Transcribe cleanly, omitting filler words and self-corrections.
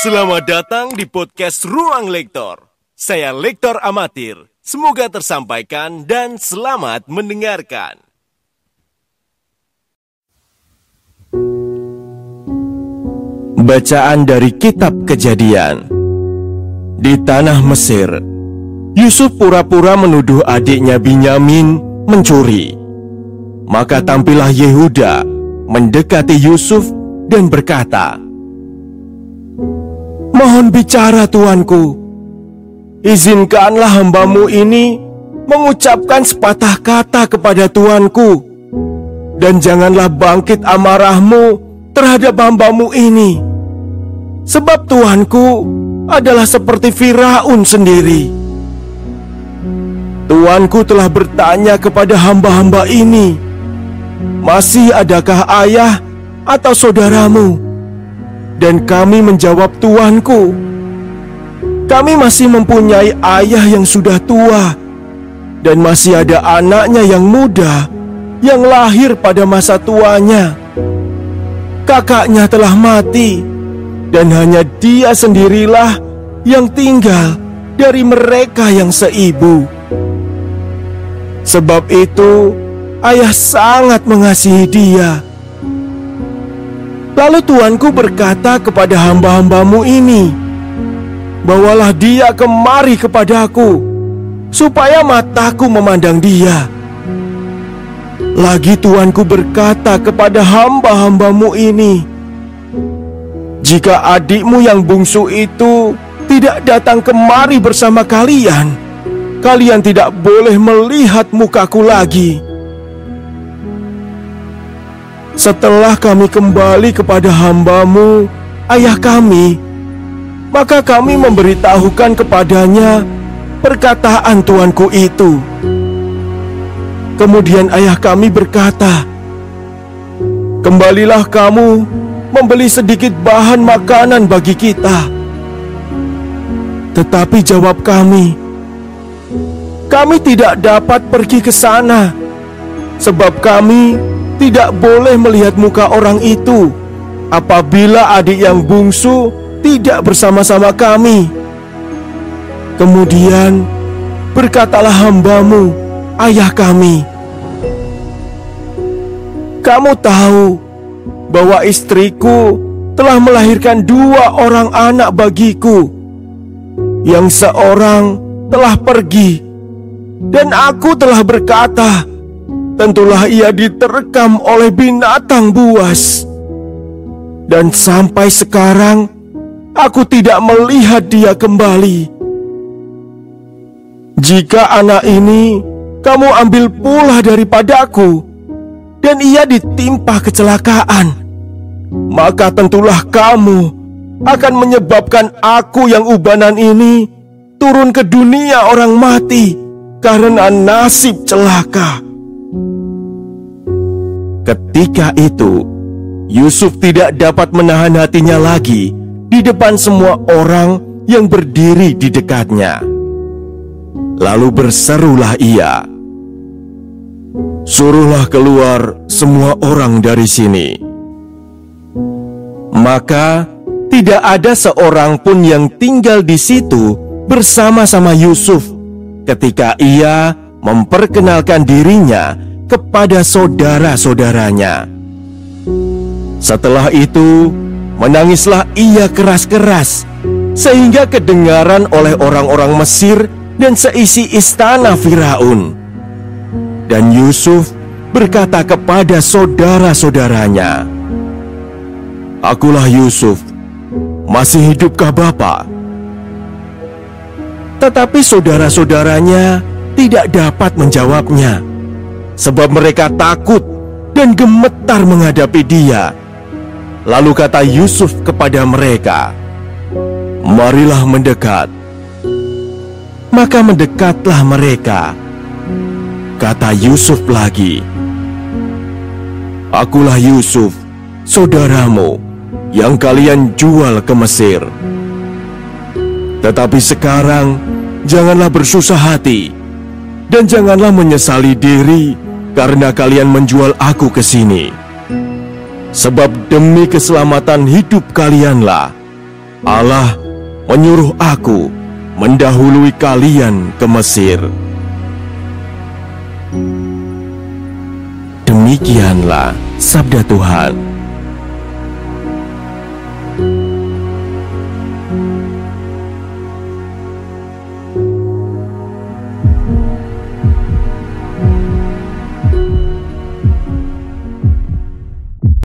Selamat datang di podcast Ruang Lektor. Saya Lektor Amatir. Semoga tersampaikan dan selamat mendengarkan. Bacaan dari Kitab Kejadian. Di tanah Mesir, Yusuf pura-pura menuduh adiknya Binyamin mencuri. Maka tampillah Yehuda mendekati Yusuf dan berkata, "Mohon bicara, tuanku. Izinkanlah hambamu ini mengucapkan sepatah kata kepada tuanku, dan janganlah bangkit amarahmu terhadap hambamu ini, sebab tuanku adalah seperti Firaun sendiri. Tuanku telah bertanya kepada hamba-hamba ini, 'Masih adakah ayah atau saudaramu?' Dan kami menjawab, 'Tuanku, kami masih mempunyai ayah yang sudah tua, dan masih ada anaknya yang muda yang lahir pada masa tuanya. Kakaknya telah mati, dan hanya dia sendirilah yang tinggal dari mereka yang seibu. Sebab itu, ayah sangat mengasihi dia.' Lalu tuanku berkata kepada hamba-hambamu ini, 'Bawalah dia kemari kepadaku, supaya mataku memandang dia.' Lagi tuanku berkata kepada hamba-hambamu ini, 'Jika adikmu yang bungsu itu tidak datang kemari bersama kalian, kalian tidak boleh melihat mukaku lagi.' Setelah kami kembali kepada hambamu, ayah kami, maka kami memberitahukan kepadanya perkataan tuanku itu. Kemudian ayah kami berkata, 'Kembalilah kamu membeli sedikit bahan makanan bagi kita.' Tetapi jawab kami, 'Kami tidak dapat pergi ke sana, sebab kami tidak boleh melihat muka orang itu apabila adik yang bungsu tidak bersama-sama kami.' Kemudian berkatalah hambamu, ayah kami, 'Kamu tahu bahwa istriku telah melahirkan 2 orang anak bagiku. Yang seorang telah pergi, dan aku telah berkata, tentulah ia diterkam oleh binatang buas. Dan sampai sekarang aku tidak melihat dia kembali. Jika anak ini kamu ambil pula daripadaku, dan ia ditimpa kecelakaan, maka tentulah kamu akan menyebabkan aku yang ubanan ini turun ke dunia orang mati karena nasib celaka.' Ketika itu, Yusuf tidak dapat menahan hatinya lagi di depan semua orang yang berdiri di dekatnya. Lalu berserulah ia, 'Suruhlah keluar semua orang dari sini.' Maka tidak ada seorang pun yang tinggal di situ bersama-sama Yusuf ketika ia memperkenalkan dirinya kepada saudara-saudaranya. Setelah itu, menangislah ia keras-keras, sehingga kedengaran oleh orang-orang Mesir dan seisi istana Firaun. Dan Yusuf berkata kepada saudara-saudaranya, 'Akulah Yusuf, masih hidupkah Bapak?' Tetapi saudara-saudaranya tidak dapat menjawabnya, sebab mereka takut dan gemetar menghadapi dia. Lalu kata Yusuf kepada mereka, 'Marilah mendekat.' Maka mendekatlah mereka. Kata Yusuf lagi, 'Akulah Yusuf, saudaramu, yang kalian jual ke Mesir. Tetapi sekarang janganlah bersusah hati, dan janganlah menyesali diri karena kalian menjual aku ke sini. Sebab demi keselamatan hidup kalianlah Allah menyuruh aku mendahului kalian ke Mesir. Demikianlah sabda Tuhan.